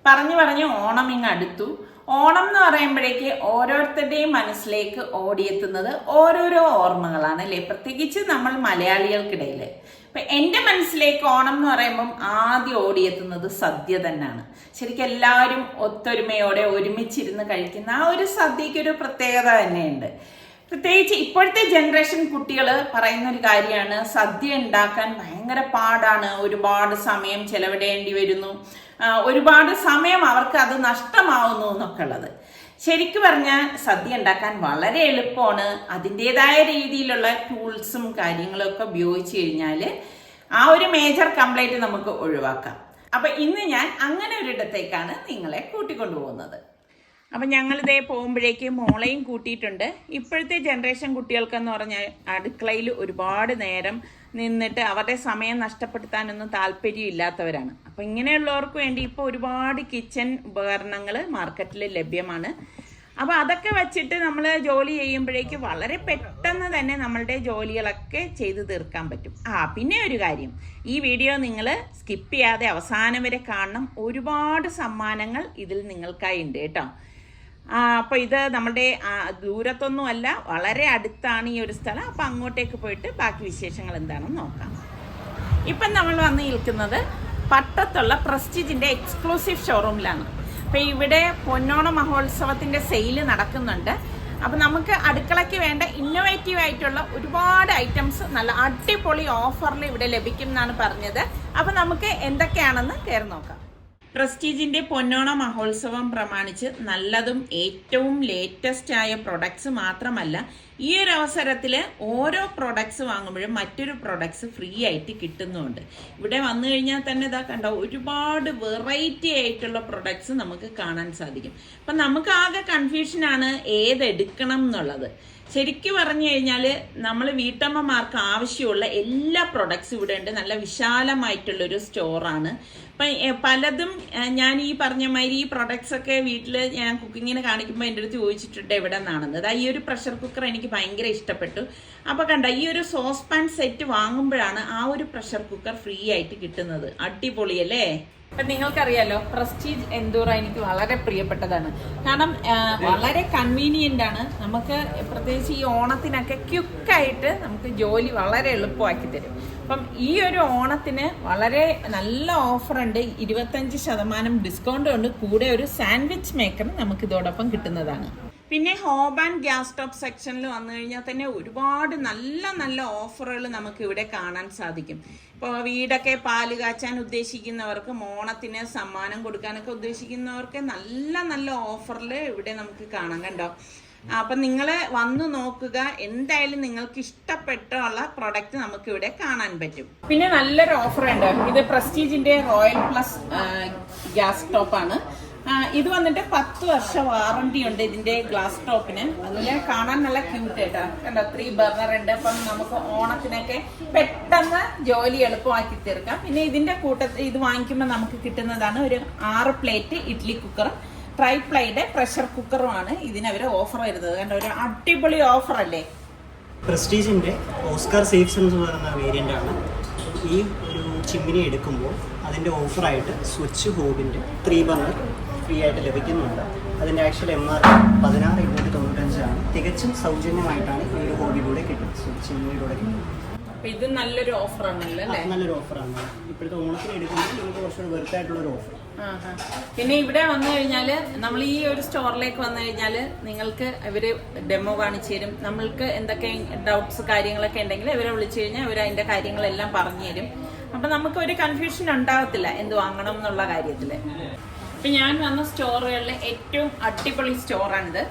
പറഞ്ഞു ഓണം ഇങ്ങ് അടുത്തു. ഓണം എന്ന് പറയുമ്പോഴേക്ക് ഓരോരുത്തരുടെയും മനസ്സിലേക്ക് ഓടിയെത്തുന്നത് ഓരോരോ ഓർമ്മകളാണ് അല്ലേ, പ്രത്യേകിച്ച് നമ്മൾ മലയാളികൾക്കിടയിൽ. ഇപ്പൊ എൻ്റെ മനസ്സിലേക്ക് ഓണം എന്ന് പറയുമ്പം ആദ്യം ഓടിയെത്തുന്നത് സദ്യ തന്നെയാണ്. ശരിക്കും എല്ലാവരും ഒത്തൊരുമയോടെ ഒരുമിച്ചിരുന്ന് കഴിക്കുന്ന ആ ഒരു സദ്യക്ക് ഒരു പ്രത്യേകത തന്നെയുണ്ട്. പ്രത്യേകിച്ച് ഇപ്പോഴത്തെ ജനറേഷൻ കുട്ടികൾ പറയുന്ന ഒരു കാര്യമാണ്, സദ്യ ഉണ്ടാക്കാൻ ഭയങ്കര പാടാണ്, ഒരുപാട് സമയം ചെലവിടേണ്ടി വരുന്നു, ഒരുപാട് സമയം അവർക്ക് അത് നഷ്ടമാവുന്നു എന്നൊക്കെ ഉള്ളത്. ശരിക്കും പറഞ്ഞാൽ സദ്യ ഉണ്ടാക്കാൻ വളരെ എളുപ്പമാണ്. അതിൻ്റെതായ രീതിയിലുള്ള ടൂൾസും കാര്യങ്ങളും ഒക്കെ ഉപയോഗിച്ച് കഴിഞ്ഞാൽ ആ ഒരു മേജർ കംപ്ലൈന്റ് നമുക്ക് ഒഴിവാക്കാം. അപ്പൊ ഇന്ന് ഞാൻ അങ്ങനെ ഒരിടത്തേക്കാണ് നിങ്ങളെ കൂട്ടിക്കൊണ്ടുപോകുന്നത്. അപ്പം ഞങ്ങളിതേ പോകുമ്പോഴേക്ക് മോളെയും കൂട്ടിയിട്ടുണ്ട്. ഇപ്പോഴത്തെ ജനറേഷൻ കുട്ടികൾക്കെന്ന് പറഞ്ഞാൽ അടുക്കളയിൽ ഒരുപാട് നേരം നിന്നിട്ട് അവരുടെ സമയം നഷ്ടപ്പെടുത്താനൊന്നും താല്പര്യമില്ലാത്തവരാണ്. അപ്പം ഇങ്ങനെയുള്ളവർക്ക് വേണ്ടി ഇപ്പോൾ ഒരുപാട് കിച്ചൺ ഉപകരണങ്ങൾ മാർക്കറ്റിൽ ലഭ്യമാണ്. അപ്പോൾ അതൊക്കെ വച്ചിട്ട് നമ്മൾ ജോലി ചെയ്യുമ്പോഴേക്ക് വളരെ പെട്ടെന്ന് തന്നെ നമ്മളുടെ ജോലികളൊക്കെ ചെയ്തു തീർക്കാൻ പറ്റും. പിന്നെ ഒരു കാര്യം, ഈ വീഡിയോ നിങ്ങൾ സ്കിപ്പ് ചെയ്യാതെ അവസാനം വരെ കാണണം. ഒരുപാട് സമ്മാനങ്ങൾ ഇതിൽ നിങ്ങൾക്കായി ഉണ്ട് കേട്ടോ. അപ്പോൾ ഇത് നമ്മുടെ ദൂരത്തൊന്നും അല്ല, വളരെ അടുത്താണ് ഈ ഒരു സ്ഥലം. അപ്പോൾ അങ്ങോട്ടേക്ക് പോയിട്ട് ബാക്കി വിശേഷങ്ങൾ എന്താണെന്ന് നോക്കാം. ഇപ്പം നമ്മൾ വന്ന് നിൽക്കുന്നത് പട്ടത്തുള്ള പ്രസ്റ്റീജിൻ്റെ എക്സ്ക്ലൂസീവ് ഷോറൂമിലാണ്. അപ്പോൾ ഇവിടെ പൊന്നോണ മഹോത്സവത്തിൻ്റെ സെയിൽ നടക്കുന്നുണ്ട്. അപ്പോൾ നമുക്ക് അടുക്കളയ്ക്ക് വേണ്ട ഇന്നോവേറ്റീവ് ആയിട്ടുള്ള ഒരുപാട് ഐറ്റംസ് നല്ല അടിപൊളി ഓഫറിൽ ഇവിടെ ലഭിക്കും എന്നാണ് പറഞ്ഞത്. അപ്പോൾ നമുക്ക് എന്തൊക്കെയാണെന്ന് കയറി നോക്കാം. പ്രസ്റ്റീജിന്റെ പൊന്നോണ മഹോത്സവം പ്രമാണിച്ച് നല്ലതും ഏറ്റവും ലേറ്റസ്റ്റ് ആയ പ്രൊഡക്ട്സ് മാത്രമല്ല, ഈ ഒരു അവസരത്തിൽ ഓരോ പ്രൊഡക്ട്സ് വാങ്ങുമ്പോഴും മറ്റൊരു പ്രൊഡക്ട്സ് ഫ്രീ ആയിട്ട് കിട്ടുന്നുണ്ട്. ഇവിടെ വന്നു കഴിഞ്ഞാൽ തന്നെ ഇതാ കണ്ടോ, ഒരുപാട് വെറൈറ്റി ആയിട്ടുള്ള പ്രൊഡക്ട്സ് നമുക്ക് കാണാൻ സാധിക്കും. അപ്പം നമുക്ക് ആകെ കൺഫ്യൂഷനാണ് ഏതെടുക്കണം എന്നുള്ളത്. ശരിക്കും പറഞ്ഞു കഴിഞ്ഞാൽ നമ്മൾ വീട്ടമ്മമാർക്ക് ആവശ്യമുള്ള എല്ലാ പ്രൊഡക്ട്സും ഇവിടെ ഉണ്ട്. നല്ല വിശാലമായിട്ടുള്ളൊരു സ്റ്റോറാണ്. അപ്പം പലതും ഞാൻ ഈ പറഞ്ഞ മാതിരി ഈ പ്രൊഡക്ട്സ് ഒക്കെ വീട്ടിൽ ഞാൻ കുക്കിങ്ങിന് കാണിക്കുമ്പോൾ എൻ്റെ അടുത്ത് ചോദിച്ചിട്ടുണ്ട് എവിടെ നിന്നാണെന്ന്. അതാ ഈ ഒരു പ്രഷർ കുക്കർ എനിക്ക് ഭയങ്കര ഇഷ്ടപ്പെട്ടു. അപ്പോൾ കണ്ട, ഈ ഒരു സോസ് പാൻ സെറ്റ് വാങ്ങുമ്പോഴാണ് ആ ഒരു പ്രഷർ കുക്കർ ഫ്രീ ആയിട്ട് കിട്ടുന്നത്. അടിപൊളിയല്ലേ? അപ്പം നിങ്ങൾക്കറിയാലോ, പ്രസ്റ്റീജ് എൻഡൂറ എനിക്ക് വളരെ പ്രിയപ്പെട്ടതാണ്. കാരണം വളരെ കൺവീനിയൻ്റ് ആണ്. നമുക്ക് പ്രത്യേകിച്ച് ഈ ഓണത്തിനൊക്കെ ക്വിക്കായിട്ട് നമുക്ക് ജോലി വളരെ എളുപ്പമാക്കി തരും. അപ്പം ഈ ഒരു ഓണത്തിന് വളരെ നല്ല ഓഫറുണ്ട്, 25% ഡിസ്കൗണ്ട് ഉണ്ട്. കൂടെ ഒരു സാൻഡ്വിച്ച് മേക്കർ നമുക്ക് ഇതോടൊപ്പം കിട്ടുന്നതാണ്. പിന്നെ ഹോബ് ആൻഡ് ഗ്യാസ് സ്റ്റോപ്പ് സെക്ഷനിൽ വന്നു കഴിഞ്ഞാൽ തന്നെ ഒരുപാട് നല്ല നല്ല ഓഫറുകൾ നമുക്ക് ഇവിടെ കാണാൻ സാധിക്കും. ഇപ്പോൾ വീടൊക്കെ പാല് കാച്ചാൻ ഉദ്ദേശിക്കുന്നവർക്ക്, ഓണത്തിന് സമ്മാനം കൊടുക്കാനൊക്കെ ഉദ്ദേശിക്കുന്നവർക്ക് നല്ല നല്ല ഓഫറിൽ ഇവിടെ നമുക്ക് കാണാം. കണ്ടോ? അപ്പം നിങ്ങൾ വന്നു നോക്കുക, എന്തായാലും നിങ്ങൾക്ക് ഇഷ്ടപ്പെട്ടുള്ള പ്രൊഡക്റ്റ് നമുക്ക് ഇവിടെ കാണാൻ പറ്റും. പിന്നെ നല്ലൊരു ഓഫർ ഉണ്ട്. ഇത് പ്രസ്റ്റീജിന്റെ റോയൽ പ്ലസ് ഗ്യാസ് സ്റ്റോപ്പാണ്. ഇത് വന്നിട്ട് 10 വർഷം വാറണ്ടി ഉണ്ട് ഇതിന്റെ ഗ്ലാസ് ടോപ്പിന്. അതിൽ കാണാൻ നല്ല ക്യൂട്ട് ആയിട്ടാ. കണ്ടോ, 3 ബർണർ ഉണ്ട്. അപ്പം നമുക്ക് ഓണത്തിനൊക്കെ പെട്ടെന്ന് ജോലി എളുപ്പമാക്കി തീർക്കാം. പിന്നെ ഇതിന്റെ കൂട്ടത്തിൽ ഇത് വാങ്ങിക്കുമ്പോൾ നമുക്ക് കിട്ടുന്നതാണ് ഒരു 6 പ്ലേറ്റ് ഇഡ്ഡലി കുക്കറും ട്രൈപ്ലൈയുടെ പ്രഷർ കുക്കറുമാണ് ഇതിനവർ ഓഫർ വരുന്നത്. കണ്ടോ, ഒരു അടിപൊളി ഓഫർ അല്ലേ? പ്രസ്റ്റീജിന്റെ ഓസ്കാർ സേഫ്സ് എന്ന് പറയുന്ന വേരിയന്റ് ആണ്. ഈ ഒരു ചിമ്മിനി എടുക്കുമ്പോൾ അതിന്റെ ഓഫറായിട്ട് സ്വിച്ച് ഹോബിന്റെ 3 ബർണർ ഫ്രീ ആയിട്ട് ലഭിക്കുന്നുണ്ട്. അതിൻ്റെ ആക്ച്വൽ MRP 16,295 ആണ്. തികച്ചും സൗജന്യമായിട്ടാണ് ഈ ഒരു ഹോബിയിലൂടെ കിട്ടുന്നത്, ചിമ്മിനിയിലൂടെ കിട്ടുന്നത്. ഇത് നല്ലൊരു ഓഫറാണല്ലോ. നല്ലൊരു ഓഫറാണ്. ഇപ്പോഴത്തെ ഓണത്തിന് എടുക്കുമ്പോൾ നമുക്ക് കുറച്ചുകൂടി വെറുത്തായിട്ടുള്ളൊരു ഓഫർ. പിന്നെ ഇവിടെ വന്നു കഴിഞ്ഞാൽ, നമ്മൾ ഈ ഒരു സ്റ്റോറിലേക്ക് വന്നു കഴിഞ്ഞാൽ നിങ്ങൾക്ക് ഇവര് ഡെമോ കാണിച്ചു തരും. നമ്മൾക്ക് എന്തൊക്കെ ഡൗട്ട്സ് കാര്യങ്ങളൊക്കെ ഉണ്ടെങ്കിൽ ഇവരെ വിളിച്ചു കഴിഞ്ഞാൽ ഇവർ അതിന്റെ കാര്യങ്ങളെല്ലാം പറഞ്ഞു തരും. അപ്പൊ നമുക്ക് ഒരു കൺഫ്യൂഷൻ ഉണ്ടാകത്തില്ല എന്ത് വാങ്ങണം എന്നുള്ള കാര്യത്തില്. ഇപ്പം ഞാൻ വന്ന സ്റ്റോറുകളിലെ ഏറ്റവും അടിപൊളി സ്റ്റോറാണിത്.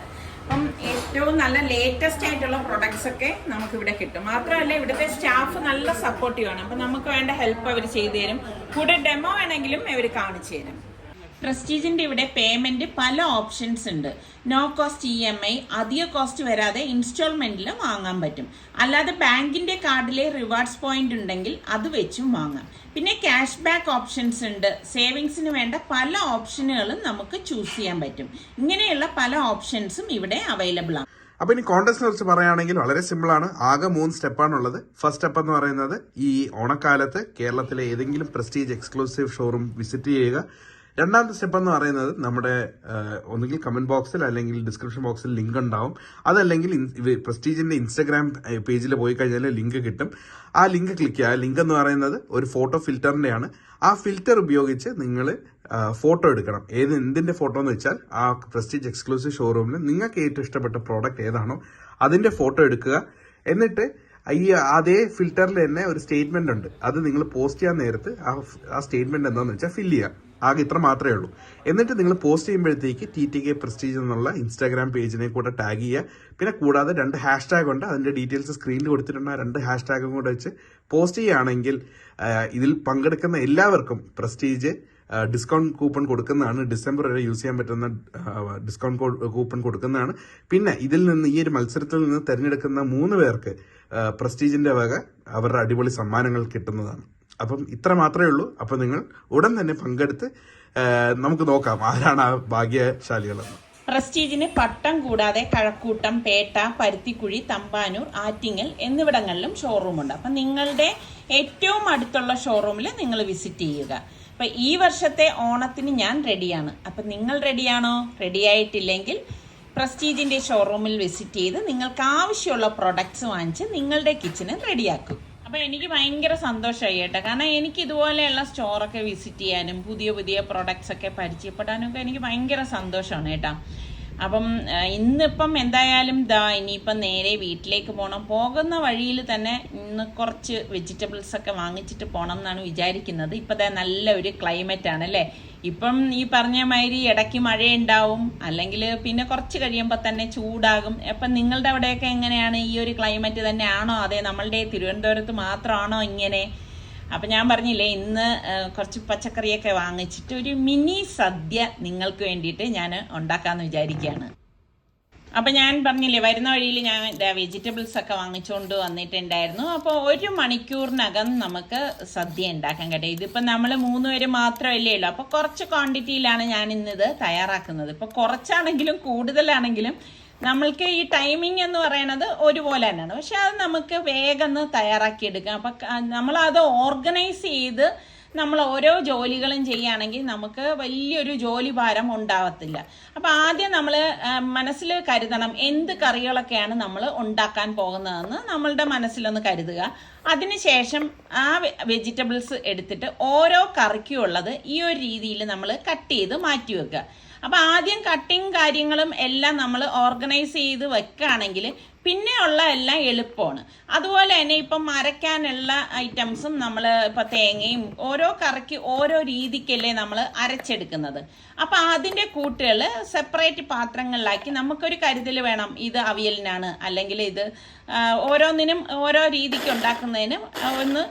അപ്പം ഏറ്റവും നല്ല ലേറ്റസ്റ്റ് ആയിട്ടുള്ള പ്രൊഡക്ട്സ് ഒക്കെ നമുക്കിവിടെ കിട്ടും. മാത്രമല്ല ഇവിടുത്തെ സ്റ്റാഫ് നല്ല സപ്പോർട്ടീവാണ്. അപ്പം നമുക്ക് വേണ്ട ഹെൽപ്പ് അവർ ചെയ്തു തരും. കൂടെ ഡെമോ വേണമെങ്കിലും അവർ കാണിച്ചു തരും. പ്രസ്റ്റീജിന്റെ ഇവിടെ പേയ്മെന്റ് പല ഓപ്ഷൻസ് ഉണ്ട്. നോ കോസ്റ്റ് EMI, അധിക കോസ്റ്റ് വരാതെ ഇൻസ്റ്റാൾമെന്റിൽ വാങ്ങാൻ പറ്റും. അല്ലാതെ ബാങ്കിന്റെ കാർഡിലെ റിവാർഡ്സ് പോയിന്റ് ഉണ്ടെങ്കിൽ അത് വെച്ചും വാങ്ങാം. പിന്നെ ക്യാഷ് ബാക്ക് ഓപ്ഷൻസ് ഉണ്ട്. സേവിങ്സിന് വേണ്ട പല ഓപ്ഷനുകളും നമുക്ക് ചൂസ് ചെയ്യാൻ പറ്റും. ഇങ്ങനെയുള്ള പല ഓപ്ഷൻസും ഇവിടെ അവൈലബിൾ ആണ്. അപ്പൊ ഇനി കോൺടെസ്റ്റിനെ കുറിച്ച് പറയുകയാണെങ്കിൽ വളരെ സിമ്പിൾ ആണ്. ആകെ 3 സ്റ്റെപ്പാണുള്ളത്. ഫസ്റ്റ് സ്റ്റെപ്പ് എന്ന് പറയുന്നത് ഈ ഓണക്കാലത്ത് കേരളത്തിലെ ഏതെങ്കിലും പ്രസ്റ്റീജ് എക്സ്ക്ലൂസീവ് ഷോറൂം വിസിറ്റ് ചെയ്യുക. രണ്ടാമത്തെ സ്റ്റെപ്പ് എന്ന് പറയുന്നത് നമ്മുടെ ഒന്നുകിൽ കമന്റ് ബോക്സിൽ അല്ലെങ്കിൽ ഡിസ്ക്രിപ്ഷൻ ബോക്സിൽ ലിങ്ക് ഉണ്ടാവും. അതല്ലെങ്കിൽ പ്രസ്റ്റീജിന്റെ ഇൻസ്റ്റാഗ്രാം പേജിൽ പോയി കഴിഞ്ഞാൽ ലിങ്ക് കിട്ടും. ആ ലിങ്ക് ക്ലിക്ക് ചെയ്യുക. ലിങ്ക് എന്ന് പറയുന്നത് ഒരു ഫോട്ടോ ഫിൽറ്ററിന്റെയാണ്. ആ ഫിൽറ്റർ ഉപയോഗിച്ച് നിങ്ങൾ ഫോട്ടോ എടുക്കണം. എന്തിന്റെ ഫോട്ടോ എന്ന് വെച്ചാൽ ആ പ്രസ്റ്റീജ് എക്സ്ക്ലൂസീവ് ഷോറൂമിൽ നിങ്ങൾക്ക് ഏറ്റവും ഇഷ്ടപ്പെട്ട പ്രോഡക്റ്റ് ഏതാണോ അതിന്റെ ഫോട്ടോ എടുക്കുക. എന്നിട്ട് ഈ അതേ ഫിൽറ്ററിൽ തന്നെ ഒരു സ്റ്റേറ്റ്മെന്റ് ഉണ്ട്. അത് നിങ്ങൾ പോസ്റ്റ് ചെയ്യാൻ നേരത്ത് ആ സ്റ്റേറ്റ്മെന്റ് എന്താണെന്ന് വെച്ചാൽ ഫില്ല് ചെയ്യുക. ആകെ ഇത്ര മാത്രമേ ഉള്ളൂ. എന്നിട്ട് നിങ്ങൾ പോസ്റ്റ് ചെയ്യുമ്പോഴത്തേക്ക് TTK പ്രസ്റ്റീജ് എന്നുള്ള ഇൻസ്റ്റാഗ്രാം പേജിനെ കൂടെ ടാഗ് ചെയ്യുക. പിന്നെ കൂടാതെ 2 ഹാഷ്ടാഗ് ഉണ്ട്. അതിന്റെ ഡീറ്റെയിൽസ് സ്ക്രീനിൽ കൊടുത്തിട്ടുണ്ട്. ആ 2 ഹാഷ്ടാഗും കൂടെ വെച്ച് പോസ്റ്റ് ചെയ്യുകയാണെങ്കിൽ ഇതിൽ പങ്കെടുക്കുന്ന എല്ലാവർക്കും പ്രസ്റ്റീജ് ഡിസ്കൗണ്ട് കൂപ്പൺ കൊടുക്കുന്നതാണ്. ഡിസംബർ വരെ യൂസ് ചെയ്യാൻ പറ്റുന്ന ഡിസ്കൗണ്ട് കൂപ്പൺ കൊടുക്കുന്നതാണ്. പിന്നെ ഇതിൽ നിന്ന് ഈ ഒരു മത്സരത്തിൽ നിന്ന് തിരഞ്ഞെടുക്കുന്ന 3 പേർക്ക് പ്രസ്റ്റീജിന്റെ വക അവരുടെ അടിപൊളി സമ്മാനങ്ങൾ കിട്ടുന്നതാണ്. അപ്പം ഇത്ര മാത്രമേ ഉള്ളൂ. അപ്പം നിങ്ങൾ ഉടൻ തന്നെ പങ്കെടുത്ത് നമുക്ക് നോക്കാം ആരാണ് ആ ഭാഗ്യശാലികളെന്ന്. പ്രസ്റ്റീജിന് പട്ടം കൂടാതെ കഴക്കൂട്ടം, പേട്ട, പരുത്തിക്കുഴി, തമ്പാനൂർ, ആറ്റിങ്ങൽ എന്നിവിടങ്ങളിലും ഷോറൂമുണ്ട്. അപ്പം നിങ്ങളുടെ ഏറ്റവും അടുത്തുള്ള ഷോറൂമിൽ നിങ്ങൾ വിസിറ്റ് ചെയ്യുക. അപ്പം ഈ വർഷത്തെ ഓണത്തിന് ഞാൻ റെഡിയാണ്. അപ്പം നിങ്ങൾ റെഡിയാണോ? റെഡിയായിട്ടില്ലെങ്കിൽ പ്രസ്റ്റീജിന്റെ ഷോറൂമിൽ വിസിറ്റ് ചെയ്ത് നിങ്ങൾക്ക് ആവശ്യമുള്ള പ്രൊഡക്ട്സ് വാങ്ങിച്ച് നിങ്ങളുടെ കിച്ചന് റെഡിയാക്കും. അപ്പം എനിക്ക് ഭയങ്കര സന്തോഷമായി കേട്ടോ. കാരണം എനിക്ക് ഇതുപോലെയുള്ള സ്റ്റോറൊക്കെ വിസിറ്റ് ചെയ്യാനും പുതിയ പുതിയ പ്രൊഡക്ട്സ് ഒക്കെ പരിചയപ്പെടാനും ഒക്കെ എനിക്ക് ഭയങ്കര സന്തോഷമാണ് കേട്ടോ. അപ്പം ഇന്നിപ്പം എന്തായാലും ഇനിയിപ്പം നേരെ വീട്ടിലേക്ക് പോകണം. പോകുന്ന വഴിയിൽ തന്നെ ഇന്ന് കുറച്ച് വെജിറ്റബിൾസ് ഒക്കെ വാങ്ങിച്ചിട്ട് പോകണം എന്നാണ് വിചാരിക്കുന്നത്. ഇപ്പം നല്ല ഒരു ക്ലൈമറ്റ് ആണ് അല്ലേ. ഇപ്പം ഈ പറഞ്ഞ മാതിരി ഇടയ്ക്ക് മഴയുണ്ടാവും, അല്ലെങ്കിൽ പിന്നെ കുറച്ച് കഴിയുമ്പോൾ തന്നെ ചൂടാകും. അപ്പം നിങ്ങളുടെ അവിടെയൊക്കെ എങ്ങനെയാണ്? ഈ ഒരു ക്ലൈമറ്റ് തന്നെയാണോ? അതെ നമ്മളുടെ തിരുവനന്തപുരത്ത് മാത്രമാണോ ഇങ്ങനെ? അപ്പം ഞാൻ പറഞ്ഞില്ലേ, ഇന്ന് കുറച്ച് പച്ചക്കറിയൊക്കെ വാങ്ങിച്ചിട്ട് ഒരു മിനി സദ്യ നിങ്ങൾക്ക് വേണ്ടിയിട്ട് ഞാൻ ഉണ്ടാക്കാമെന്ന് വിചാരിക്കുകയാണ്. അപ്പം ഞാൻ പറഞ്ഞില്ലേ, വരുന്ന വഴിയിൽ ഞാൻ വെജിറ്റബിൾസ് ഒക്കെ വാങ്ങിച്ചുകൊണ്ട് വന്നിട്ടുണ്ടായിരുന്നു. അപ്പോൾ 1 മണിക്കൂറിനകം നമുക്ക് സദ്യ ഉണ്ടാക്കാൻ കേട്ടോ. ഇതിപ്പോൾ നമ്മൾ 3 പേര് മാത്രമല്ലേ ഉള്ളൂ. അപ്പോൾ കുറച്ച് ക്വാണ്ടിറ്റിയിലാണ് ഞാൻ ഇന്നിത് തയ്യാറാക്കുന്നത്. ഇപ്പോൾ കുറച്ചാണെങ്കിലും കൂടുതലാണെങ്കിലും നമ്മൾക്ക് ഈ ടൈമിംഗ് എന്ന് പറയുന്നത് ഒരുപോലെ തന്നെയാണ്. പക്ഷെ അത് നമുക്ക് വേഗം തയ്യാറാക്കിയെടുക്കാം. അപ്പം നമ്മളത് ഓർഗനൈസ് ചെയ്ത് നമ്മൾ ഓരോ ജോലികളും ചെയ്യുകയാണെങ്കിൽ നമുക്ക് വലിയൊരു ജോലി ഭാരം ഉണ്ടാവത്തില്ല. അപ്പം ആദ്യം നമ്മൾ മനസ്സിൽ കരുതണം എന്ത് കറികളൊക്കെയാണ് നമ്മൾ ഉണ്ടാക്കാൻ പോകുന്നതെന്ന് നമ്മളുടെ മനസ്സിലൊന്ന് കരുതുക. അതിനുശേഷം ആ വെജിറ്റബിൾസ് എടുത്തിട്ട് ഓരോ കറിക്കും ഉള്ളത് ഈ ഒരു രീതിയിൽ നമ്മൾ കട്ട് ചെയ്ത് മാറ്റി വെക്കുക. അപ്പം ആദ്യം കട്ടിങ് കാര്യങ്ങളും എല്ലാം നമ്മൾ ഓർഗനൈസ് ചെയ്ത് വെക്കുകയാണെങ്കിൽ പിന്നെയുള്ള എല്ലാം എളുപ്പമാണ്. അതുപോലെ തന്നെ ഇപ്പം അരയ്ക്കാനുള്ള ഐറ്റംസും നമ്മൾ ഇപ്പം തേങ്ങയും ഓരോ കറിക്ക് ഓരോ രീതിക്കല്ലേ നമ്മൾ അരച്ചെടുക്കുന്നത്. അപ്പം അതിൻ്റെ കൂട്ടുകൾ സെപ്പറേറ്റ് പാത്രങ്ങളിലാക്കി നമുക്കൊരു കരുതൽ വേണം. ഇത് അവിയലിനാണ്, അല്ലെങ്കിൽ ഇത് ഓരോന്നിനും ഓരോ രീതിക്ക് ഉണ്ടാക്കുന്നതിനും ഒന്ന്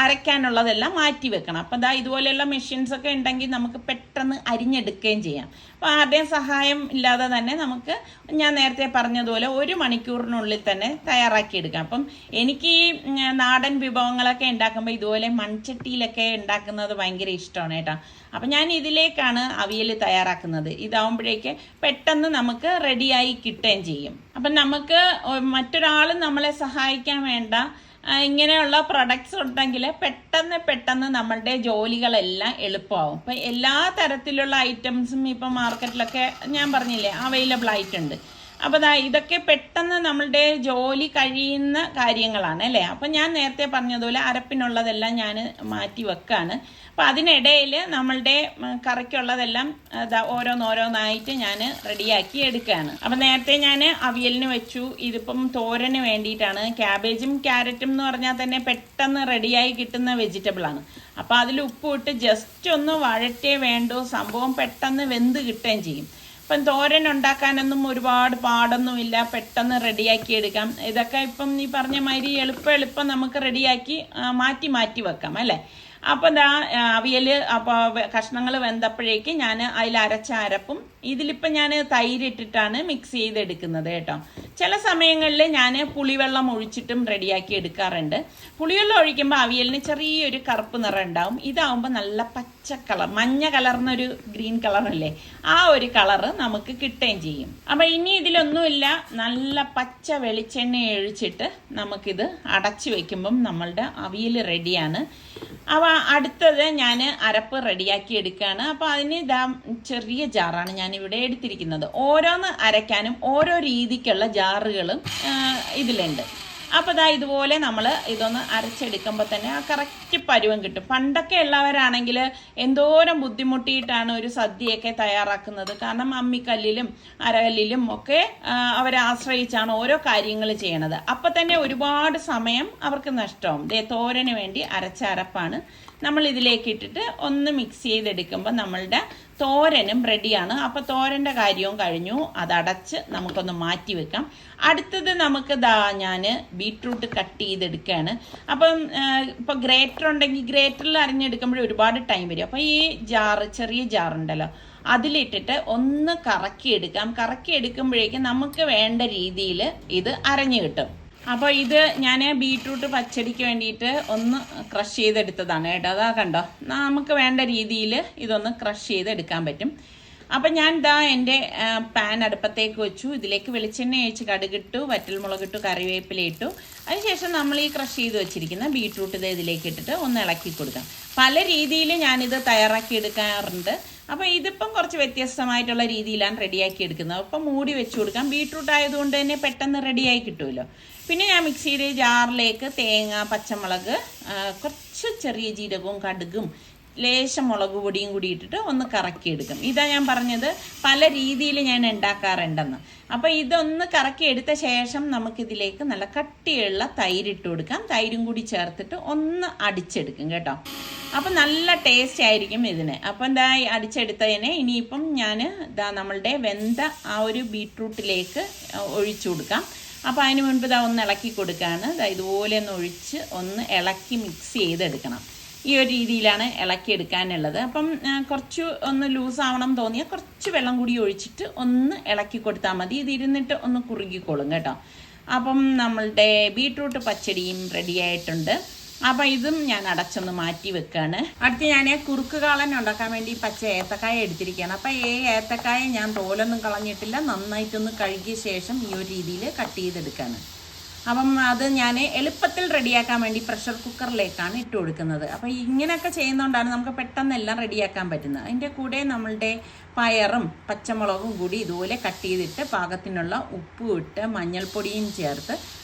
അരയ്ക്കാനുള്ളതെല്ലാം മാറ്റി വെക്കണം. അപ്പം ഇതുപോലെയുള്ള മെഷീൻസൊക്കെ ഉണ്ടെങ്കിൽ നമുക്ക് പെട്ടെന്ന് അരിഞ്ഞെടുക്കുകയും ചെയ്യാം. അപ്പോൾ ആരുടെയും സഹായം ഇല്ലാതെ തന്നെ നമുക്ക് ഞാൻ നേരത്തെ പറഞ്ഞതുപോലെ 1 മണിക്കൂറിനുള്ളിൽ തന്നെ തയ്യാറാക്കിയെടുക്കാം. അപ്പം എനിക്ക് ഈ നാടൻ വിഭവങ്ങളൊക്കെ ഉണ്ടാക്കുമ്പോൾ ഇതുപോലെ മൺചട്ടിയിലൊക്കെ ഉണ്ടാക്കുന്നത് ഭയങ്കര ഇഷ്ടമാണ് കേട്ടോ. അപ്പം ഞാൻ ഇതിലേക്കാണ് അവിയൽ തയ്യാറാക്കുന്നത്. ഇതാവുമ്പോഴേക്ക് പെട്ടെന്ന് നമുക്ക് റെഡിയായി കിട്ടുകയും ചെയ്യും. അപ്പം നമുക്ക് മറ്റൊരാളും നമ്മളെ സഹായിക്കാൻ വേണ്ട, ഇങ്ങനെയുള്ള പ്രൊഡക്ട്സ് ഉണ്ടെങ്കിൽ പെട്ടെന്ന് നമ്മളുടെ ജോലികളെല്ലാം എളുപ്പമാവും. ഇപ്പം എല്ലാ തരത്തിലുള്ള ഐറ്റംസും ഇപ്പം മാർക്കറ്റിലൊക്കെ ഞാൻ പറഞ്ഞില്ലേ അവൈലബിൾ ആയിട്ടുണ്ട്. അപ്പോൾ ഇതൊക്കെ പെട്ടെന്ന് നമ്മളുടെ ജോലി കഴിയുന്ന കാര്യങ്ങളാണ് അല്ലേ. അപ്പം ഞാൻ നേരത്തെ പറഞ്ഞതുപോലെ അരപ്പിനുള്ളതെല്ലാം ഞാൻ മാറ്റി വെക്കാണ്. അപ്പം അതിനിടയിൽ നമ്മളുടെ കറിക്കുള്ളതെല്ലാം ഓരോന്നായിട്ട് ഞാൻ റെഡിയാക്കി എടുക്കുകയാണ്. അപ്പം നേരത്തെ ഞാൻ അവിയലിന് വെച്ചു. ഇതിപ്പം തോരന് വേണ്ടിയിട്ടാണ്. ക്യാബേജും ക്യാരറ്റും എന്ന് പറഞ്ഞാൽ തന്നെ പെട്ടെന്ന് റെഡിയായി കിട്ടുന്ന വെജിറ്റബിളാണ്. അപ്പം അതിൽ ഉപ്പിട്ട് ജസ്റ്റ് ഒന്ന് വഴറ്റേ വേണ്ടൂ, സംഭവം പെട്ടെന്ന് വെന്ത് കിട്ടുകയും ചെയ്യും. ഇപ്പം തോരൻ ഉണ്ടാക്കാനൊന്നും ഒരുപാട് പാടൊന്നുമില്ല, പെട്ടെന്ന് റെഡിയാക്കി എടുക്കാം. ഇതൊക്കെ ഇപ്പം ഈ പറഞ്ഞ മാതിരി എളുപ്പം നമുക്ക് റെഡിയാക്കി മാറ്റി വെക്കാം അല്ലേ. അപ്പം അവിയൽ അപ്പോൾ കഷ്ണങ്ങൾ വെന്തപ്പോഴേക്ക് ഞാൻ അതിൽ അരച്ച അരപ്പും ഇതിലിപ്പം ഞാൻ തൈരിട്ടിട്ടാണ് മിക്സ് ചെയ്തെടുക്കുന്നത് കേട്ടോ. ചില സമയങ്ങളിൽ ഞാൻ പുളിവെള്ളം ഒഴിച്ചിട്ടും റെഡിയാക്കി എടുക്കാറുണ്ട്. പുളിവെള്ളം ഒഴിക്കുമ്പോൾ അവിയലിന് ചെറിയൊരു കറുപ്പ് നിറം ഉണ്ടാവും. ഇതാവുമ്പോൾ നല്ല പച്ച കളർ, മഞ്ഞ കലർന്നൊരു ഗ്രീൻ കളറല്ലേ, ആ ഒരു കളറ് നമുക്ക് കിട്ടുകയും ചെയ്യും. അപ്പം ഇനി ഇതിലൊന്നുമില്ല, നല്ല പച്ച വെളിച്ചെണ്ണ ഒഴിച്ചിട്ട് നമുക്കിത് അടച്ചു വെക്കുമ്പം നമ്മളുടെ അവിയൽ റെഡിയാണ്. അപ്പോൾ അടുത്തത് ഞാൻ അരപ്പ് റെഡിയാക്കി എടുക്കുകയാണ്. അപ്പോൾ അതിന് ഇതാ ചെറിയ ജാറാണ് ഞാനിവിടെ എടുത്തിരിക്കുന്നത്. ഓരോന്ന് അരയ്ക്കാനും ഓരോ രീതിക്കുള്ള ജാറുകളും ഇതിലുണ്ട്. അപ്പോൾ ഇതാ ഇതുപോലെ നമ്മൾ ഇതൊന്ന് അരച്ചെടുക്കുമ്പോൾ തന്നെ ആ കറക്റ്റ് പരുവം കിട്ടും. പണ്ടൊക്കെ ഉള്ളവരാണെങ്കിൽ എന്തോരം ബുദ്ധിമുട്ടിയിട്ടാണ് ഒരു സദ്യയൊക്കെ തയ്യാറാക്കുന്നത്. കാരണം അമ്മിക്കല്ലിലും അരകല്ലിലും ഒക്കെ അവരെ ആശ്രയിച്ചാണ് ഓരോ കാര്യങ്ങൾ ചെയ്യണത്. അപ്പം തന്നെ ഒരുപാട് സമയം അവർക്ക് നഷ്ടമാവും. തോരന് വേണ്ടി അരച്ച അരപ്പാണ് നമ്മൾ ഇതിലേക്ക് ഇട്ടിട്ട് ഒന്ന് മിക്സ് ചെയ്തെടുക്കുമ്പോൾ നമ്മളുടെ തോരനും റെഡിയാണ്. അപ്പോൾ തോരൻ്റെ കാര്യവും കഴിഞ്ഞു. അതടച്ച് നമുക്കൊന്ന് മാറ്റി വെക്കാം. അടുത്തത് നമുക്ക് ഞാൻ ബീട്രൂട്ട് കട്ട് ചെയ്തെടുക്കുകയാണ്. അപ്പം ഇപ്പോൾ ഗ്രേറ്റർ ഉണ്ടെങ്കിൽ ഗ്രേറ്ററിൽ അരിഞ്ഞെടുക്കുമ്പോൾ ഒരുപാട് ടൈം വരും. അപ്പോൾ ഈ ചെറിയ ജാറുണ്ടല്ലോ അതിലിട്ടിട്ട് ഒന്ന് കറക്കിയെടുക്കാം. കറക്കിയെടുക്കുമ്പോഴേക്കും നമുക്ക് വേണ്ട രീതിയിൽ ഇത് അരഞ്ഞു കിട്ടും. അപ്പോൾ ഇത് ഞാൻ ബീട്രൂട്ട് പച്ചടിക്ക് വേണ്ടിയിട്ട് ഒന്ന് ക്രഷ് ചെയ്തെടുത്തതാണ് കേട്ടോ. അതാ കണ്ടോ, നമുക്ക് വേണ്ട രീതിയിൽ ഇതൊന്ന് ക്രഷ് ചെയ്തെടുക്കാൻ പറ്റും. അപ്പം ഞാൻ എൻ്റെ പാൻ അടുപ്പത്തേക്ക് വെച്ചു. ഇതിലേക്ക് വെളിച്ചെണ്ണ ഒഴിച്ച് കടുകിട്ടു, വറ്റൽമുളകിട്ടു, കറിവേപ്പില ഇട്ടു. അതിനുശേഷം നമ്മൾ ഈ ക്രഷ് ചെയ്ത് വെച്ചിരിക്കുന്ന ബീട്രൂട്ട് ഇതിലേക്ക് ഇട്ടിട്ട് ഒന്ന് ഇളക്കി കൊടുക്കാം. പല രീതിയിൽ ഞാനിത് തയ്യാറാക്കി എടുക്കാറുണ്ട്. അപ്പോൾ ഇതിപ്പം കുറച്ച് വ്യത്യസ്തമായിട്ടുള്ള രീതിയിലാണ് റെഡിയാക്കി എടുക്കുന്നത്. അപ്പം മൂടി വെച്ച് കൊടുക്കാം. ബീട്രൂട്ട് ആയതുകൊണ്ട് തന്നെ പെട്ടെന്ന് റെഡിയായി കിട്ടുമല്ലോ. പിന്നെ ഞാൻ മിക്സിയുടെ ജാറിലേക്ക് തേങ്ങ, പച്ചമുളക്, കുറച്ച് ചെറിയ ജീരകവും കടുകും ലേശം മുളക് പൊടിയും കൂടി ഇട്ടിട്ട് ഒന്ന് കറക്കിയെടുക്കും. ഇതാ ഞാൻ പറഞ്ഞത് പല രീതിയിൽ ഞാൻ ഉണ്ടാക്കാറുണ്ടെന്ന്. അപ്പോൾ ഇതൊന്ന് കറക്കി എടുത്ത ശേഷം നമുക്കിതിലേക്ക് നല്ല കട്ടിയുള്ള തൈര് ഇട്ട് കൊടുക്കാം. തൈരും കൂടി ചേർത്തിട്ട് ഒന്ന് അടിച്ചെടുക്കും കേട്ടോ. അപ്പം നല്ല ടേസ്റ്റ് ആയിരിക്കും ഇതിന്. അപ്പം എന്താ അടിച്ചെടുത്തതിനെ ഇനിയിപ്പം ഞാൻ നമ്മളുടെ വെന്ത ആ ഒരു ബീട്രൂട്ടിലേക്ക് ഒഴിച്ചു കൊടുക്കാം. അപ്പോൾ അതിന് മുൻപ് ഒന്ന് ഇളക്കി കൊടുക്കുകയാണ്. ഇതുപോലെ ഒന്ന് ഒഴിച്ച് ഒന്ന് ഇളക്കി മിക്സ് ചെയ്തെടുക്കണം. ഈ ഒരു രീതിയിലാണ് ഇളക്കിയെടുക്കാനുള്ളത്. അപ്പം കുറച്ച് ഒന്ന് ലൂസാവണം തോന്നിയാൽ കുറച്ച് വെള്ളം കൂടി ഒഴിച്ചിട്ട് ഒന്ന് ഇളക്കി കൊടുത്താൽ മതി. ഇത് ഇരുന്നിട്ട് ഒന്ന് കുറുകിക്കോളും കേട്ടോ. അപ്പം നമ്മളുടെ ബീട്രൂട്ട് പച്ചടിയും റെഡി ആയിട്ടുണ്ട്. അപ്പം ഇതും ഞാൻ അടച്ചൊന്ന് മാറ്റി വെക്കുകയാണ്. അടുത്ത് ഞാൻ കുറുക്ക് കാളൻ ഉണ്ടാക്കാൻ വേണ്ടി പച്ച ഏത്തക്കായ എടുത്തിരിക്കുകയാണ്. അപ്പം ഏത്തക്കായ ഞാൻ തോലൊന്നും കളഞ്ഞിട്ടില്ല, നന്നായിട്ടൊന്ന് കഴുകിയ ശേഷം ഈ ഒരു രീതിയിൽ കട്ട് ചെയ്തെടുക്കുകയാണ്. അപ്പം അത് ഞാൻ എളുപ്പത്തിൽ റെഡിയാക്കാൻ വേണ്ടി പ്രഷർ കുക്കറിലേക്കാണ് ഇട്ട് കൊടുക്കുന്നത്. അപ്പോൾ ഇങ്ങനെയൊക്കെ ചെയ്യുന്നതുകൊണ്ടാണ് നമുക്ക് പെട്ടെന്ന് എല്ലാം റെഡിയാക്കാൻ പറ്റുന്നത്. അതിൻ്റെ കൂടെ നമ്മളുടെ പയറും പച്ചമുളകും കൂടി ഇതുപോലെ കട്ട് ചെയ്തിട്ട് പാകത്തിനുള്ള ഉപ്പും ഇട്ട് മഞ്ഞൾപ്പൊടിയും ചേർത്ത്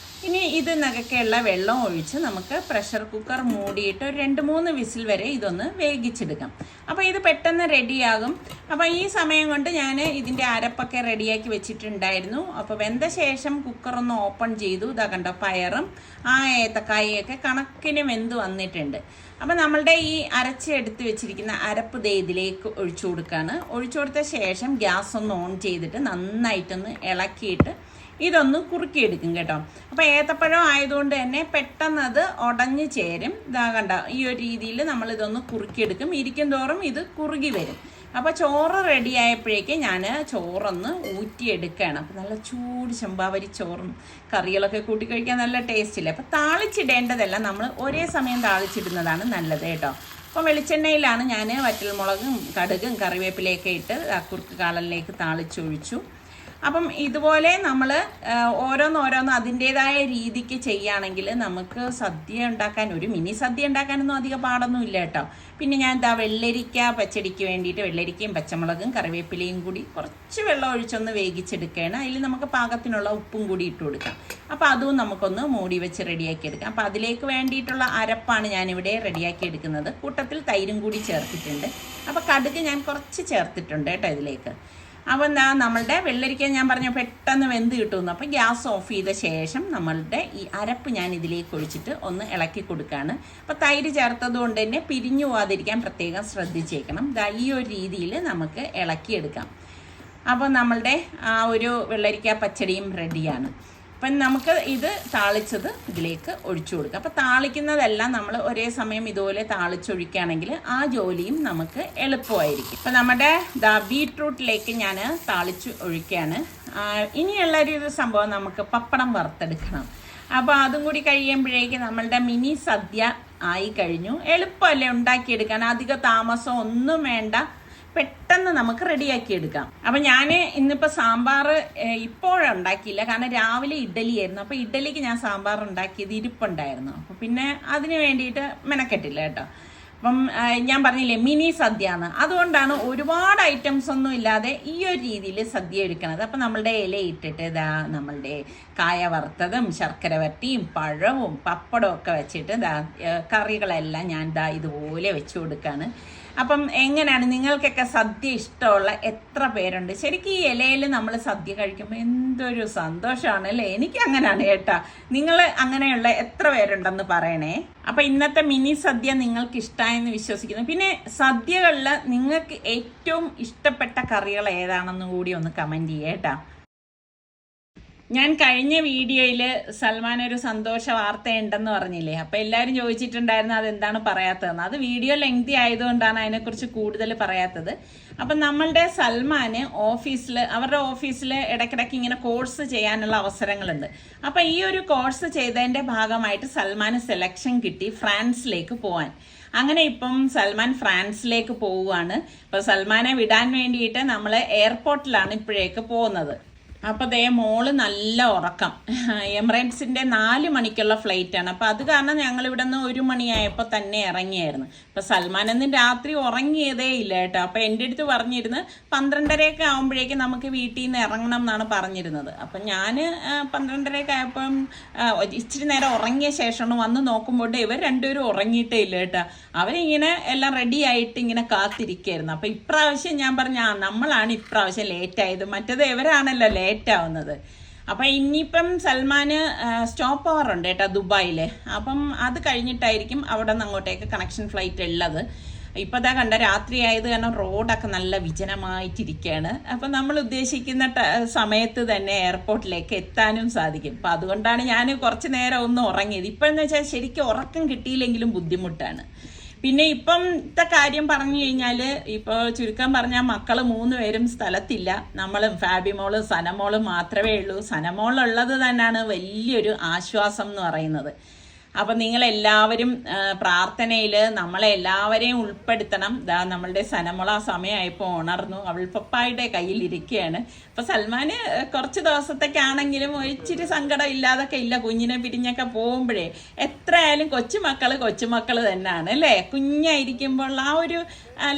ഇനി ഇത് നകക്കെയുള്ള വെള്ളം ഒഴിച്ച് നമുക്ക് പ്രഷർ കുക്കർ മൂടിയിട്ട് ഒരു 2-3 വിസിൽ വരെ ഇതൊന്ന് വേവിച്ചെടുക്കാം. അപ്പോൾ ഇത് പെട്ടെന്ന് റെഡിയാകും. അപ്പോൾ ഈ സമയം കൊണ്ട് ഞാൻ ഇതിൻ്റെ അരപ്പൊക്കെ റെഡിയാക്കി വെച്ചിട്ടുണ്ടായിരുന്നു. അപ്പോൾ വെന്ത ശേഷം കുക്കറൊന്ന് ഓപ്പൺ ചെയ്തു. ഇതാ കണ്ടോ, പയറും ആ ഏത്തക്കായൊക്കെ കണക്കിന് വെന്ത് വന്നിട്ടുണ്ട്. അപ്പം നമ്മളുടെ ഈ അരച്ചെടുത്ത് വെച്ചിരിക്കുന്ന അരപ്പ് ഇതിലേക്ക് ഒഴിച്ചു കൊടുക്കുകയാണ്. ഒഴിച്ചു കൊടുത്ത ശേഷം ഗ്യാസ് ഒന്ന് ഓൺ ചെയ്തിട്ട് നന്നായിട്ടൊന്ന് ഇളക്കിയിട്ട് ഇതൊന്ന് കുറുക്കിയെടുക്കും കേട്ടോ. അപ്പോൾ ഏത്തപ്പഴം ആയതുകൊണ്ട് തന്നെ പെട്ടെന്ന് അത് ഉടഞ്ഞു ചേരും. ഇതാ കണ്ട, ഈ ഒരു രീതിയിൽ നമ്മളിതൊന്ന് കുറുക്കിയെടുക്കും. ഇരിക്കും തോറും ഇത് കുറുകി വരും. അപ്പോൾ ചോറ് റെഡി ആയപ്പോഴേക്ക് ഞാൻ ചോറൊന്ന് ഊറ്റിയെടുക്കുകയാണ്. അപ്പോൾ നല്ല ചൂട് ചെമ്പാവരി ചോറും കറികളൊക്കെ കൂട്ടി കഴിക്കാൻ നല്ല ടേസ്റ്റില്ല. അപ്പോൾ താളിച്ചിടേണ്ടതല്ല, നമ്മൾ ഒരേ സമയം താളിച്ചിടുന്നതാണ് നല്ലത് കേട്ടോ. അപ്പോൾ വെളിച്ചെണ്ണയിലാണ് ഞാൻ വറ്റൽമുളകും കടുകും കറിവേപ്പിലയൊക്കെ ഇട്ട് കുറുക്ക് കാളനിലേക്ക് താളിച്ചൊഴിച്ചു. അപ്പം ഇതുപോലെ നമ്മൾ ഓരോന്നോരോന്ന് അതിൻ്റേതായ രീതിക്ക് ചെയ്യുകയാണെങ്കിൽ നമുക്ക് സദ്യ ഉണ്ടാക്കാൻ, ഒരു മിനി സദ്യ ഉണ്ടാക്കാനൊന്നും അധികം പാടൊന്നും ഇല്ല കേട്ടോ. പിന്നെ ഞാൻ വെള്ളരിക്ക പച്ചടിക്ക് വേണ്ടിയിട്ട് വെള്ളരിക്കയും പച്ചമുളകും കറിവേപ്പിലയും കൂടി കുറച്ച് വെള്ളം ഒഴിച്ചൊന്ന് വേവിച്ചെടുക്കുകയാണ്. അതിൽ നമുക്ക് പാകത്തിനുള്ള ഉപ്പും കൂടി ഇട്ട് കൊടുക്കാം. അപ്പോൾ അതും നമുക്കൊന്ന് മൂടി വെച്ച് റെഡിയാക്കി എടുക്കാം. അപ്പോൾ അതിലേക്ക് വേണ്ടിയിട്ടുള്ള അരപ്പാണ് ഞാനിവിടെ റെഡിയാക്കി എടുക്കുന്നത്. കൂട്ടത്തിൽ തൈരും കൂടി ചേർത്തിട്ടുണ്ട്. അപ്പോൾ കടുക് ഞാൻ കുറച്ച് ചേർത്തിട്ടുണ്ട് കേട്ടോ ഇതിലേക്ക്. അപ്പോൾ എന്താ, നമ്മളുടെ വെള്ളരിക്ക ഞാൻ പറഞ്ഞു പെട്ടെന്ന് വെന്ത് കിട്ടുമെന്ന്. അപ്പോൾ ഗ്യാസ് ഓഫ് ചെയ്ത ശേഷം നമ്മളുടെ ഈ അരപ്പ് ഞാൻ ഇതിലേക്ക് ഒഴിച്ചിട്ട് ഒന്ന് ഇളക്കി കൊടുക്കുകയാണ്. അപ്പോൾ തൈര് ചേർത്തത് കൊണ്ട് തന്നെ പിരിഞ്ഞു പോകാതിരിക്കാൻ പ്രത്യേകം ശ്രദ്ധിച്ചേക്കണം. ഈ ഒരു രീതിയിൽ നമുക്ക് ഇളക്കിയെടുക്കാം. അപ്പോൾ നമ്മളുടെ ആ ഒരു വെള്ളരിക്ക പച്ചടിയും റെഡിയാണ്. അപ്പം നമുക്ക് ഇത് താളിച്ചത് ഇതിലേക്ക് ഒഴിച്ചു കൊടുക്കാം. അപ്പോൾ താളിക്കുന്നതെല്ലാം നമ്മൾ ഒരേ സമയം ഇതുപോലെ താളിച്ചൊഴിക്കുകയാണെങ്കിൽ ആ ജോലിയും നമുക്ക് എളുപ്പമായിരിക്കും. അപ്പം നമ്മുടെ ബീട്രൂട്ടിലേക്ക് ഞാൻ താളിച്ച് ഒഴിക്കുകയാണ്. ഇനിയുള്ളൊരു സംഭവം നമുക്ക് പപ്പടം വറുത്തെടുക്കണം. അപ്പോൾ അതും കൂടി കഴിയുമ്പോഴേക്കും നമ്മളുടെ മിനി സദ്യ ആയി കഴിഞ്ഞു. എളുപ്പമല്ലേ ഉണ്ടാക്കിയെടുക്കാൻ, അധിക താമസം ഒന്നും വേണ്ട, പെട്ടെന്ന് നമുക്ക് റെഡിയാക്കി എടുക്കാം. അപ്പം ഞാൻ ഇന്നിപ്പോൾ സാമ്പാർ ഇപ്പോഴുണ്ടാക്കിയില്ല, കാരണം രാവിലെ ഇഡ്ഡലിയായിരുന്നു. അപ്പോൾ ഇഡ്ഡലിക്ക് ഞാൻ സാമ്പാർ ഉണ്ടാക്കിയത് ഇരിപ്പുണ്ടായിരുന്നു. അപ്പോൾ പിന്നെ അതിന് വേണ്ടിയിട്ട് മെനക്കെട്ടില്ല കേട്ടോ. അപ്പം ഞാൻ പറഞ്ഞില്ലേ മിനി സദ്യ എന്ന്, അതുകൊണ്ടാണ് ഒരുപാട് ഐറ്റംസ് ഒന്നും ഇല്ലാതെ ഈ ഒരു രീതിയിൽ സദ്യ എടുക്കണത്. അപ്പം നമ്മളുടെ ഇല ഇട്ടിട്ട് ഇതാ നമ്മളുടെ കായ വറുത്തതും ശർക്കര വരട്ടിയും പഴവും പപ്പടവും ഒക്കെ വെച്ചിട്ട് ഇതാ കറികളെല്ലാം ഞാൻ ഇതാ ഇതുപോലെ വെച്ച് കൊടുക്കുകയാണ്. അപ്പം എങ്ങനെയാണ് നിങ്ങൾക്കൊക്കെ സദ്യ ഇഷ്ടമുള്ള എത്ര പേരുണ്ട്? ശരിക്കും ഈ ഇലയിൽ നമ്മൾ സദ്യ കഴിക്കുമ്പോൾ എന്തൊരു സന്തോഷമാണ് അല്ലേ? എനിക്ക് അങ്ങനെയാണ് കേട്ടാ. നിങ്ങൾ അങ്ങനെയുള്ള എത്ര പേരുണ്ടെന്ന് പറയണേ. അപ്പം ഇന്നത്തെ മിനി സദ്യ നിങ്ങൾക്ക് ഇഷ്ടമായെന്ന് വിശ്വസിക്കുന്നു. പിന്നെ സദ്യകളിൽ നിങ്ങൾക്ക് ഏറ്റവും ഇഷ്ടപ്പെട്ട കറികൾ ഏതാണെന്ന് കൂടി ഒന്ന് കമൻറ്റ് ചെയ്യുക കേട്ടാ. ഞാൻ കഴിഞ്ഞ വീഡിയോയിൽ സൽമാൻ ഒരു സന്തോഷ വാർത്ത ഉണ്ടെന്ന് പറഞ്ഞില്ലേ, അപ്പം എല്ലാവരും ചോദിച്ചിട്ടുണ്ടായിരുന്നു അതെന്താണ് പറയാത്തതെന്ന്. അത് വീഡിയോ ലെങ്തി ആയതുകൊണ്ടാണ് അതിനെക്കുറിച്ച് കൂടുതൽ പറയാത്തത്. അപ്പം നമ്മളുടെ സൽമാന് അവരുടെ ഓഫീസിൽ ഇടയ്ക്കിടയ്ക്ക് ഇങ്ങനെ കോഴ്സ് ചെയ്യാനുള്ള അവസരങ്ങളുണ്ട്. അപ്പം ഈ ഒരു കോഴ്സ് ചെയ്തതിൻ്റെ ഭാഗമായിട്ട് സൽമാന് സെലക്ഷൻ കിട്ടി ഫ്രാൻസിലേക്ക് പോകാൻ. അങ്ങനെ ഇപ്പം സൽമാൻ ഫ്രാൻസിലേക്ക് പോവുകയാണ്. ഇപ്പം സൽമാനെ വിടാൻ വേണ്ടിയിട്ട് നമ്മൾ എയർപോർട്ടിലാണ് ഇപ്പോഴേക്ക് പോകുന്നത്. അപ്പോൾ ദേ മോള് നല്ല ഉറക്കം. എമിറേറ്റ്സിൻ്റെ 4 മണിക്കുള്ള ഫ്ലൈറ്റാണ്. അപ്പോൾ അത് കാരണം ഞങ്ങൾ ഇവിടെ നിന്ന് 1 മണിയായപ്പോൾ തന്നെ ഇറങ്ങിയായിരുന്നു. അപ്പോൾ സൽമാനൊന്നും രാത്രി ഉറങ്ങിയതേ ഇല്ല കേട്ടോ. അപ്പോൾ എൻ്റെ അടുത്ത് പറഞ്ഞിരുന്ന് 12:30 ആകുമ്പോഴേക്കും നമുക്ക് വീട്ടിൽ നിന്ന് ഇറങ്ങണം എന്നാണ് പറഞ്ഞിരുന്നത്. അപ്പം ഞാൻ 12:30 ആയപ്പം ഇച്ചിരി നേരം ഉറങ്ങിയ ശേഷമാണ് വന്ന് നോക്കുമ്പോൾ ഇവർ രണ്ടുപേരും ഉറങ്ങിയിട്ടേ ഇല്ല കേട്ടോ. അവരിങ്ങനെ എല്ലാം റെഡി ആയിട്ട് ഇങ്ങനെ കാത്തിരിക്കുകയായിരുന്നു. അപ്പോൾ ഇപ്രാവശ്യം ഞാൻ പറഞ്ഞ നമ്മളാണ് ഇപ്രാവശ്യം ലേറ്റായത്, മറ്റേത് ഇവരാണല്ലോ ലേറ്റാവുന്നത്. അപ്പം ഇനിയിപ്പം സൽമാന് സ്റ്റോപ്പ് ഓവർ ഉണ്ട് കേട്ടോ ദുബായിൽ. അപ്പം അത് കഴിഞ്ഞിട്ടായിരിക്കും അവിടെ നിന്ന് അങ്ങോട്ടേക്ക് കണക്ഷൻ ഫ്ലൈറ്റ് ഉള്ളത്. ഇപ്പം അതാ കണ്ട രാത്രി ആയത് കാരണം റോഡൊക്കെ നല്ല വിജനമായിട്ടിരിക്കുകയാണ്. അപ്പം നമ്മൾ ഉദ്ദേശിക്കുന്ന സമയത്ത് തന്നെ എയർപോർട്ടിലേക്ക് എത്താനും സാധിക്കും. അപ്പം അതുകൊണ്ടാണ് ഞാൻ കുറച്ച് നേരം ഒന്ന് ഉറങ്ങിയത്. ഇപ്പോഴെന്ന് വെച്ചാൽ ശരിക്കും ഉറക്കം കിട്ടിയില്ലെങ്കിലും ബുദ്ധിമുട്ടാണ്. പിന്നെ ഇപ്പത്തെ കാര്യം പറഞ്ഞു കഴിഞ്ഞാൽ ഇപ്പോൾ ചുരുക്കം പറഞ്ഞാൽ മക്കൾ 3 പേരും സ്ഥലത്തില്ല. നമ്മളും ഫാബിമോളും സനമോളും മാത്രമേ ഉള്ളൂ. സനമോളുള്ളത് തന്നെയാണ് വലിയൊരു ആശ്വാസം എന്ന് പറയുന്നത്. അപ്പം നിങ്ങളെല്ലാവരും പ്രാർത്ഥനയിൽ നമ്മളെല്ലാവരെയും ഉൾപ്പെടുത്തണം. നമ്മളുടെ സനമോൾ ആ സമയമായപ്പോൾ ഉണർന്നു, അവൾ പപ്പായുടെ കയ്യിലിരിക്കുകയാണ്. അപ്പം സൽമാന് കുറച്ച് ദിവസത്തേക്കാണെങ്കിലും ഇച്ചിരി സങ്കടം ഇല്ലാതൊക്കെ ഇല്ല. കുഞ്ഞിനെ പിരിഞ്ഞൊക്കെ പോകുമ്പോഴേ എത്രയായാലും കൊച്ചുമക്കൾ തന്നെയാണ് അല്ലേ? കുഞ്ഞായിരിക്കുമ്പോൾ ആ ഒരു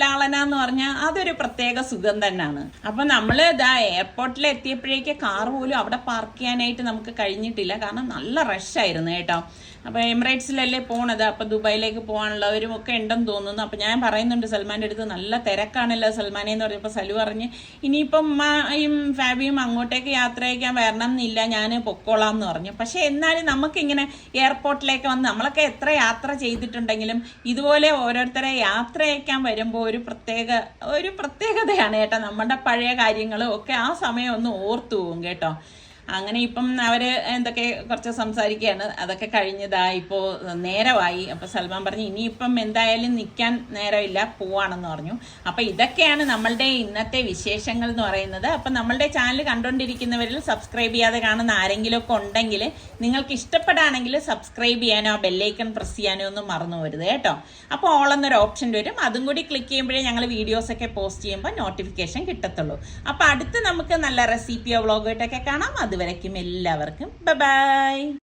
ലാളന എന്ന് പറഞ്ഞാൽ അതൊരു പ്രത്യേക സുഖം തന്നെയാണ്. അപ്പം നമ്മൾ എയർപോർട്ടിൽ എത്തിയപ്പോഴേക്ക് കാർ പോലും അവിടെ പാർക്ക് ചെയ്യാനായിട്ട് നമുക്ക് കഴിഞ്ഞിട്ടില്ല. കാരണം നല്ല റഷായിരുന്നു കേട്ടോ. അപ്പോൾ എമിറേറ്റ്സിലല്ലേ പോണത്, അപ്പോൾ ദുബായിലേക്ക് പോകാനുള്ളവരും ഒക്കെ ഉണ്ടെന്ന് തോന്നുന്നു. അപ്പോൾ ഞാൻ പറയുന്നുണ്ട് സൽമാൻ്റെ അടുത്ത് നല്ല തിരക്കാണല്ലോ സൽമാനെ എന്ന് പറഞ്ഞപ്പോൾ സലു പറഞ്ഞ് ഇനിയിപ്പം ഉമ്മയും ഫാബിയും അങ്ങോട്ടേക്ക് യാത്ര അയക്കാൻ വരണം എന്നില്ല, ഞാൻ പൊക്കോളാം എന്ന് പറഞ്ഞു. പക്ഷേ എന്നാലും നമുക്കിങ്ങനെ എയർപോർട്ടിലേക്ക് വന്ന് നമ്മളൊക്കെ എത്ര യാത്ര ചെയ്തിട്ടുണ്ടെങ്കിലും ഇതുപോലെ ഓരോരുത്തരെ യാത്ര അയക്കാൻ വരുമ്പോൾ ഒരു പ്രത്യേകതയാണ് കേട്ടോ. നമ്മുടെ പഴയ കാര്യങ്ങളും ഒക്കെ ആ സമയം ഒന്ന് ഓർത്തു പോകും കേട്ടോ. അങ്ങനെ ഇപ്പം അവർ എന്തൊക്കെ കുറച്ച് സംസാരിക്കുകയാണ്. അതൊക്കെ കഴിഞ്ഞതാ ഇപ്പോൾ നേരമായി. അപ്പോൾ സൽമാൻ പറഞ്ഞു ഇനിയിപ്പം എന്തായാലും നിൽക്കാൻ നേരമില്ല, പോവാണെന്ന് പറഞ്ഞു. അപ്പോൾ ഇതൊക്കെയാണ് നമ്മളുടെ ഇന്നത്തെ വിശേഷങ്ങൾ എന്ന് പറയുന്നത്. അപ്പം നമ്മളുടെ ചാനൽ കണ്ടുകൊണ്ടിരിക്കുന്നവരിൽ സബ്സ്ക്രൈബ് ചെയ്യാതെ കാണുന്ന ആരെങ്കിലുമൊക്കെ ഉണ്ടെങ്കിൽ നിങ്ങൾക്ക് ഇഷ്ടപ്പെടുകയാണെങ്കിൽ സബ്സ്ക്രൈബ് ചെയ്യാനോ ബെല്ലൈക്കൺ പ്രസ് ചെയ്യാനോ ഒന്നും മറന്നു പോരുത് കേട്ടോ. അപ്പോൾ ഓൾ എന്നൊരു ഓപ്ഷൻ വരും, അതും കൂടി ക്ലിക്ക് ചെയ്യുമ്പോഴേ ഞങ്ങൾ വീഡിയോസൊക്കെ പോസ്റ്റ് ചെയ്യുമ്പോൾ നോട്ടിഫിക്കേഷൻ കിട്ടത്തുള്ളൂ. അപ്പോൾ അടുത്ത് നമുക്ക് നല്ല റെസിപ്പിയോ വ്ളോഗായിട്ടൊക്കെ കാണാം. അതുവരയ്ക്കും എല്ലാവർക്കും ബൈ.